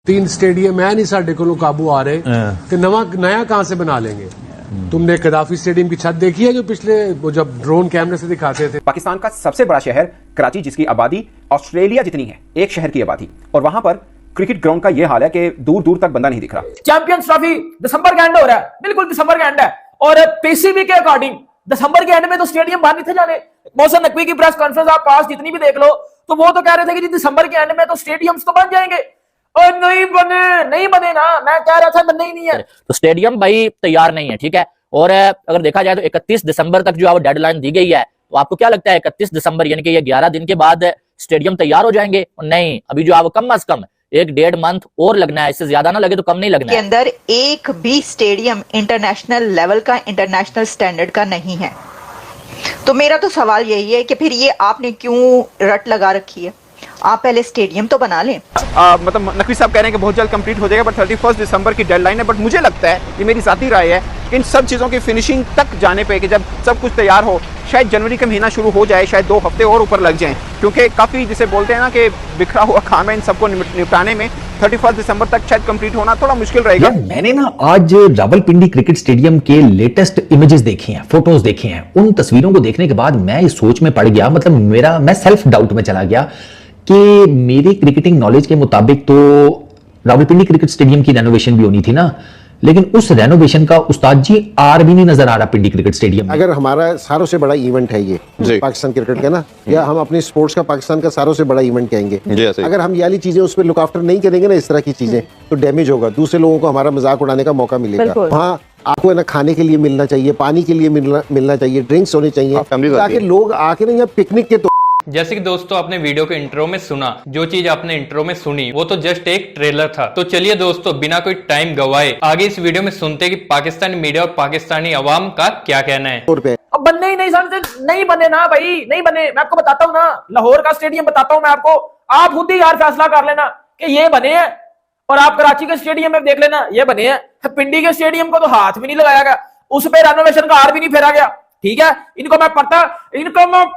तीन स्टेडियम है नहीं साढ़े को काबू आ रहे तो नया कहां से बना लेंगे। तुमने कदाफी स्टेडियम की छत देखी है जो पिछले वो जब ड्रोन कैमरे से दिखाते थे। पाकिस्तान का सबसे बड़ा शहर कराची, जिसकी आबादी ऑस्ट्रेलिया जितनी है, एक शहर की आबादी, और वहां पर क्रिकेट ग्राउंड का यह हाल है कि दूर दूर तक बंदा नहीं दिख रहा। चैंपियंस ट्रॉफी दिसंबर के एंड हो रहा है, बिल्कुल दिसंबर के एंड है, और पीसीबी के अकॉर्डिंग दिसंबर के एंड में तो स्टेडियम बन नहीं थे जाने। मोहसिन नकवी की प्रेस कॉन्फ्रेंस आप पास जितनी भी देख लो तो वो तो कह रहे थे कि दिसंबर के एंड में तो स्टेडियम्स तो बन जाएंगे, और नहीं बने ना। मैं कह रहा था बनने ही नहीं है। तो स्टेडियम भाई तैयार नहीं है, ठीक है। और अगर देखा जाए तो 31 दिसंबर तक जो है वो डेडलाइन दी गई है, तो आपको क्या लगता है 31 दिसंबर यानी कि ये 11 दिन के बाद स्टेडियम तैयार हो जाएंगे? नहीं, अभी जो है वो कम अज कम 1-1.5 मंथ और लगना है, इससे ज्यादा ना लगे तो कम नहीं लगना के है। अंदर एक भी स्टेडियम इंटरनेशनल लेवल का, इंटरनेशनल स्टैंडर्ड का नहीं है। तो मेरा तो सवाल यही है कि फिर ये आपने क्यों रट लगा रखी है? आप पहले स्टेडियम तो बना लें। मतलब नकवी साहब कह रहे हैं कि बहुत जल्द कंप्लीट हो जाएगा, बट 31 दिसंबर की डेडलाइन है। बट मुझे लगता है, ये मेरी ज़ाती राय है, इन सब चीज़ों की फिनिशिंग तक जाने पे कि जब सब कुछ तैयार हो, शायद जनवरी का महीना शुरू हो जाए, शायद 2 हफ्ते और ऊपर लग जाएं, क्योंकि काफ़ी जिसे बोलते हैं ना कि बिखरा हुआ काम है, इन सबको निपटाने में 31 दिसंबर तक शायद कंप्लीट होना थोड़ा मुश्किल रहेगा। मैंने ना आज रावलपिंडी क्रिकेट स्टेडियम के लेटेस्ट इमेजेस देखे हैं, फोटोज देखे हैं। उन तस्वीरों को देखने के बाद मैं इस सोच में पड़ गया, मतलब मैं सेल्फ डाउट में चला गया कि मेरी क्रिकेटिंग नॉलेज के मुताबिक तो रावलपिंडी क्रिकेट स्टेडियम की रेनोवेशन भी होनी थी ना, लेकिन उस रेनोवेशन का उस्ताद जी आर भी नहीं नजर आ रहा पिंडी क्रिकेट स्टेडियम में। अगर हमारा सारों से बड़ा इवेंट है ये पाकिस्तान क्रिकेट का ना, या हम अपने स्पोर्ट्स का पाकिस्तान का सारों से बड़ा इवेंट कहेंगे, अगर हम ये वाली चीजें उस पर लुक आफ्टर नहीं करेंगे ना, इस तरह की चीजें, तो डैमेज होगा, दूसरे लोगों को हमारा मजाक उड़ाने का मौका मिलेगा। वहाँ आपको ना खाने के लिए मिलना चाहिए, पानी के लिए मिलना चाहिए, ड्रिंक्स होने चाहिए, ताकि लोग आके ना यहाँ पिकनिक के। जैसे कि दोस्तों आपने वीडियो के इंट्रो में सुना, जो चीज आपने इंट्रो में सुनी वो तो जस्ट एक ट्रेलर था। तो चलिए दोस्तों बिना कोई टाइम गवाए आगे इस वीडियो में सुनते कि पाकिस्तानी मीडिया और पाकिस्तानी अवाम का क्या कहना है। अब बनने ही नहीं समझते, नहीं बने ना भाई, नहीं बने। मैं आपको बताता हूँ ना, लाहौर का स्टेडियम बताता हूँ मैं आपको, आप खुद ही यार फैसला कर लेना कि ये बने हैं, और आप कराची के स्टेडियम में देख लेना ये बने हैं। पिंडी के स्टेडियम को तो हाथ भी नहीं लगाया गया, उस पर रेनोवेशन का आर भी नहीं फेरा गया, ठीक है। इनको मैं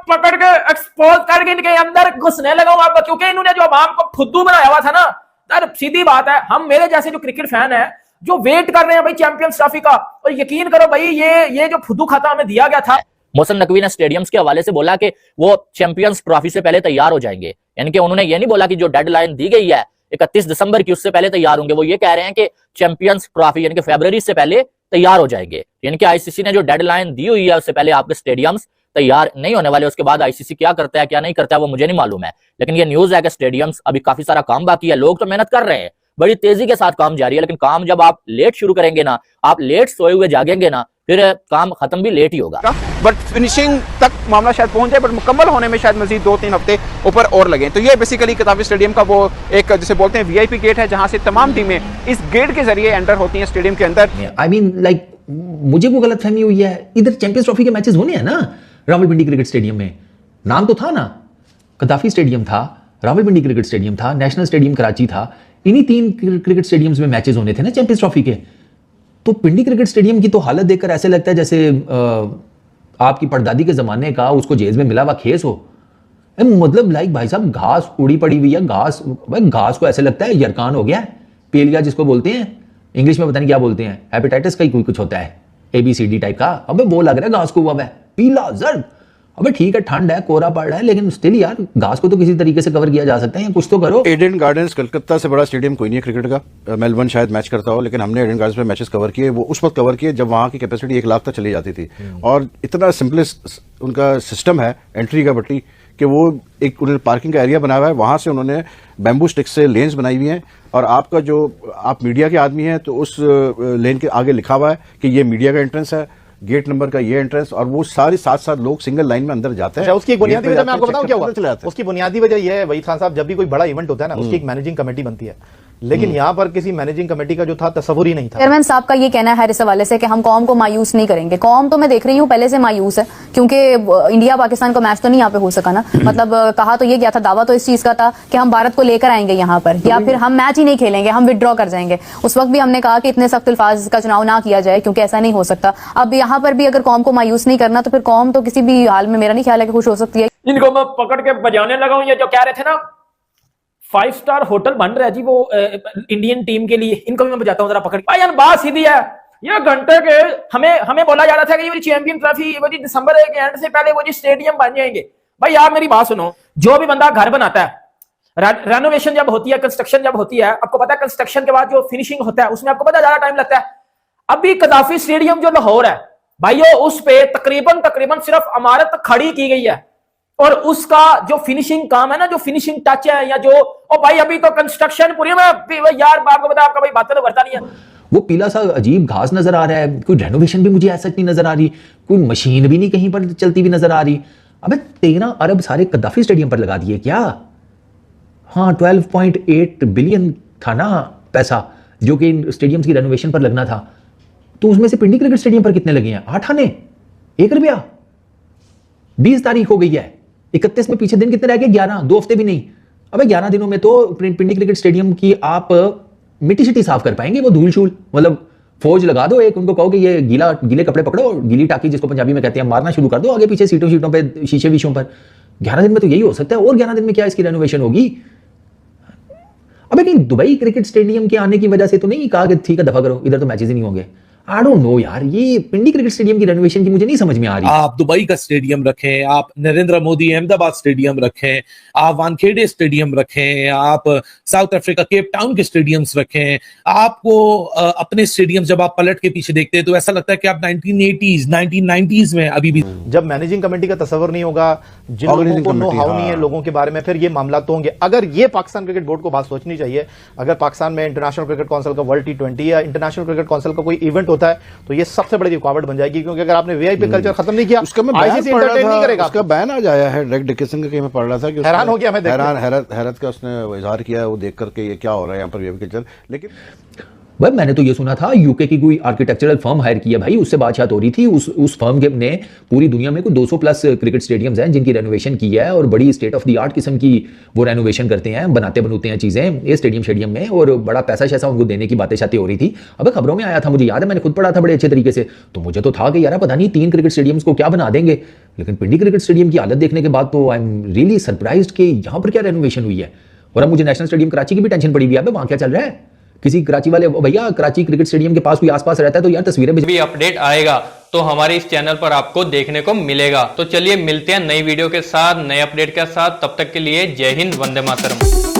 पकड़ के एक्सपोज करके इनके अंदर घुसने लगा हूं, क्योंकि इन्होंने जो आवाम को फुद्दू बनाया हुआ था ना, यार सीधी बात है, हम मेरे जैसे जो क्रिकेट फैन है जो वेट कर रहे हैं भाई चैंपियंस ट्रॉफी का, और यकीन करो भाई ये जो फुद्दू खाता हमें दिया गया था। मोहसिन नकवी ने स्टेडियम्स के हवाले से बोला कि वो चैंपियंस ट्रॉफी से पहले तैयार हो जाएंगे, यानी कि उन्होंने ये नहीं बोला कि जो डेडलाइन दी गई है 31 दिसंबर की उससे पहले तैयार होंगे। वो ये कह रहे हैं कि चैंपियंस ट्रॉफी यानी कि फरवरी से पहले तैयार हो जाएंगे, यानी कि आईसीसी ने जो डेडलाइन दी हुई है उससे पहले आपके स्टेडियम्स तैयार नहीं होने वाले। उसके बाद आईसीसी क्या करता है क्या नहीं करता है वो मुझे नहीं मालूम है, लेकिन ये न्यूज है कि स्टेडियम्स अभी काफी सारा काम बाकी है। लोग तो मेहनत कर रहे हैं, बड़ी तेजी के साथ काम जारी है, लेकिन काम जब आप लेट शुरू करेंगे ना, आप लेट सोए हुए जागेंगे ना, फिर काम खत्म भी लेट ही होगा। बट फिनिशिंग तक मामला शायद पहुंच जाए, बट मुकम्मल होने में शायद मजीद 2-3 हफ्ते ऊपर और लगे। तो ये बेसिकली कदाफी स्टेडियम का वो एक जिसे बोलते हैं वीआईपी गेट है, जहां से तमाम टीमें इस गेट के जरिए एंटर होती हैं स्टेडियम के अंदर। आई मीन लाइक मुझे वो गलतफहमी हुई है, इधर चैंपियंस ट्रॉफी के मैचेस होने हैं ना रावलपिंडी क्रिकेट स्टेडियम में, नाम तो था ना, कदाफी स्टेडियम था, रावलपिंडी क्रिकेट स्टेडियम था, नेशनल स्टेडियम कराची था, इन्हीं 3 क्रिकेट स्टेडियम्स में मैचेस होने थे ना चैंपियंस ट्रॉफी के। तो पिंडी क्रिकेट स्टेडियम की तो हालत देखकर ऐसे लगता है जैसे आपकी परदादी के जमाने का उसको जेज में मिला हुआ खेस हो। मतलब लाइक भाई साहब घास उड़ी पड़ी हुई है, घास को ऐसे लगता है यरकान हो गया है, पेलिया जिसको बोलते हैं इंग्लिश में, पता नहीं क्या बोलते हैं, हेपेटाइटिस का ही कोई कुछ होता है, ABCD टाइप का। अबे वो लग रहा है घास को हुआ है पीला जर्द। अबे ठीक है, ठंड है, कोहरा पड़ रहा है, लेकिन स्टिल यार घास को तो किसी तरीके से कवर किया जा सकता है, कुछ तो करो। एडन गार्डन्स कलकत्ता से बड़ा स्टेडियम कोई नहीं है क्रिकेट का, मेलबर्न शायद मैच करता हो, लेकिन हमने एडन गार्डन्स में मैचेस कवर किए, वो उस वक्त कवर किए जब वहाँ की कैपेसिटी 1 लाख तक चली जाती थी, और इतना सिंपलेस्ट उनका सिस्टम है एंट्री का बट्टी कि वो एक उन्होंने पार्किंग का एरिया बनाया हुआ है, वहाँ से उन्होंने बैम्बू स्टिक्स से लेन्स बनाई हुई हैं, और आपका जो आप मीडिया के आदमी हैं तो उस लेन के आगे लिखा हुआ है कि ये मीडिया का एंट्रेंस है, गेट नंबर का ये एंट्रेंस, और वो सारे 7-7 लोग सिंगल लाइन में अंदर जाते हैं। उसकी बुनियादी वजह मैं आपको बताऊं क्या हुआ? उसकी बुनियादी वजह यह है वही खान साहब, जब भी कोई बड़ा इवेंट होता है ना, उसकी एक मैनेजिंग कमेटी बनती है, लेकिन यहाँ पर किसी मैनेजिंग कमेटी का जो था तस्वुर ही नहीं था। चेयरमैन साहब का ये कहना है इस हवाले से कि हम कौम को मायूस नहीं करेंगे। कौम तो मैं देख रही हूँ पहले से मायूस है, क्योंकि इंडिया पाकिस्तान का मैच तो नहीं यहाँ पे हो सका ना। मतलब कहा तो ये गया था, दावा तो इस चीज का था कि हम भारत को लेकर आएंगे यहाँ पर, या फिर हम मैच ही नहीं खेलेंगे, हम विड्रॉ कर जाएंगे। उस वक्त भी हमने कहा कि इतने सख्त अल्फाज का चुनाव ना किया जाए, क्योंकि ऐसा नहीं हो सकता। अब यहाँ पर भी अगर कौम को मायूस नहीं करना, तो फिर कौम तो किसी भी हाल में मेरा नहीं ख्याल है कि खुश हो सकती है। इनको मैं पकड़ के बजाने लगा हूँ, ये जो कह रहे थे ना 5 स्टार होटल बन रहा है जी वो इंडियन टीम के लिए। इनको भी मैं बजाता हूँ जरा पकड़। भाई यार बात सीधी है, ये घंटे के हमें बोला जा रहा था कि ये चैंपियन ट्रॉफी वो जी दिसंबर के एंड से पहले वो जी स्टेडियम बन जाएंगे। भाई आप मेरी बात सुनो, जो भी बंदा घर बनाता है, रेनोवेशन जब होती है, कंस्ट्रक्शन जब होती है, आपको पता है कंस्ट्रक्शन के बाद जो फिनिशिंग होता है उसमें आपको पता ज्यादा टाइम लगता है। अभी कदाफी स्टेडियम जो लाहौर है भाइयों, उस पे तकरीबन सिर्फ इमारत खड़ी की गई है और उसका जो फिनिशिंग काम है ना, जो फिनिशिंग टच है या जो ओ भाई अभी तो कंस्ट्रक्शन पूरी में यार आपको पता आपका भाई बातें तो करता नहीं है। वो पीला सा अजीब घास नजर आ रहा है, कोई रेनोवेशन भी मुझे ऐसा नहीं नजर आ रही, कोई मशीन भी नहीं कहीं पर चलती हुई नजर आ रही। अबे 13 अरब सारे कद्दाफी स्टेडियम पर लगा दिए क्या? हाँ 12.8 बिलियन था ना पैसा जो कि स्टेडियम की रेनोवेशन पर लगना था, तो उसमें से पिंडी क्रिकेट स्टेडियम पर कितने लगे हैं? 8 आने, 1 रुपया। 20 तारीख हो गई है, 31 में पीछे दिन कितने रह गए? 11, 2 हफ्ते भी नहीं। अबे 11 दिनों में तो पिंडी क्रिकेट स्टेडियम की आप मिट्टी शिट्टी साफ कर पाएंगे? वो धूल शूल, मतलब फौज लगा दो एक, उनको कहो कि ये गीले कपड़े पकड़ो, गीली टाकी जिसको पंजाबी में कहते हैं, मारना शुरू कर दो आगे पीछे सीटों पे, शीशे वीशों पर। 11 दिन में तो यही हो सकता है, और 11 दिन में क्या इसकी रेनोवेशन होगी? अबे कहीं दुबई क्रिकेट स्टेडियम के आने की वजह से तो नहीं कहा कि ठीक है दफा करो, इधर तो मैचेस ही नहीं होंगे? आई डोंट नो यार, ये पिंडी क्रिकेट स्टेडियम की रेनोवेशन की मुझे नहीं समझ में आ रही। आप दुबई का स्टेडियम रखें, आप नरेंद्र मोदी अहमदाबाद स्टेडियम रखें, आप वानखेड़े स्टेडियम रखें, आप साउथ अफ्रीका केप टाउन के स्टेडियम्स रखें, आपको अपने स्टेडियम जब आप पलट के पीछे देखते हैं तो ऐसा लगता है कि आप 1980s 1990s में अभी भी। जब मैनेजिंग कमेटी का तस्वर नहीं होगा, जिन लोगों को नो हाउ नहीं है लोगों के बारे में, फिर ये मामला तो होंगे। अगर ये पाकिस्तान क्रिकेट बोर्ड को बात सोचनी चाहिए, अगर पाकिस्तान में इंटरनेशनल क्रिकेट काउंसिल का वर्ल्ड T20 या इंटरनेशनल क्रिकेट काउंसिल का कोई इवेंट होता है तो ये सबसे बड़ी रुकावट बन जाएगी, क्योंकि अगर आपने वीआईपी कल्चर खत्म नहीं किया, उसका मैं आईसीसी एंटरटेन नहीं करेगा। उसका बैन आ जाया है डेक डिकिसन का, कहीं मैं पढ़ रहा था कि हैरान हो गया मैं, हैरत का उसने इजहार किया वो देख करके ये क्या हो रहा है यहाँ पर वीआईपी कल्चर। लेकिन भाई मैंने तो ये सुना था यूके की कोई आर्किटेक्चरल फर्म हायर किया भाई, उससे बातचीत हो रही थी, उस फर्म के ने पूरी दुनिया में कोई 200 प्लस क्रिकेट स्टेडियम्स हैं जिनकी रेनोवेशन की है और बड़ी स्टेट ऑफ द आर्ट किस्म की वो रेनोवेशन करते हैं, बनाते हैं चीजें ये स्टेडियम में, और बड़ा पैसा शैसा उनको देने की बातें शातें हो रही थी। अब खबरों में आया था, मुझे याद है मैंने खुद पढ़ा था बड़े अच्छे तरीके से, तो मुझे तो था कि यार पता नहीं 3 क्रिकेट स्टेडियम्स को क्या बना देंगे, लेकिन पिंडी क्रिकेट स्टेडियम की हालत देखने के बाद तो आई एम रियली सरप्राइज्ड कि यहाँ पर क्या रेनोवेशन हुई है। और अब मुझे नेशनल स्टेडियम कराची की भी टेंशन पड़ी हुई है, वहां क्या चल रहा है? किसी कराची वाले भैया कराची क्रिकेट स्टेडियम के पास कोई आसपास रहता है तो यार तस्वीरें भी अपडेट आएगा तो हमारे इस चैनल पर आपको देखने को मिलेगा। तो चलिए मिलते हैं नई वीडियो के साथ, नए अपडेट के साथ, तब तक के लिए जय हिंद, वंदे मातरम।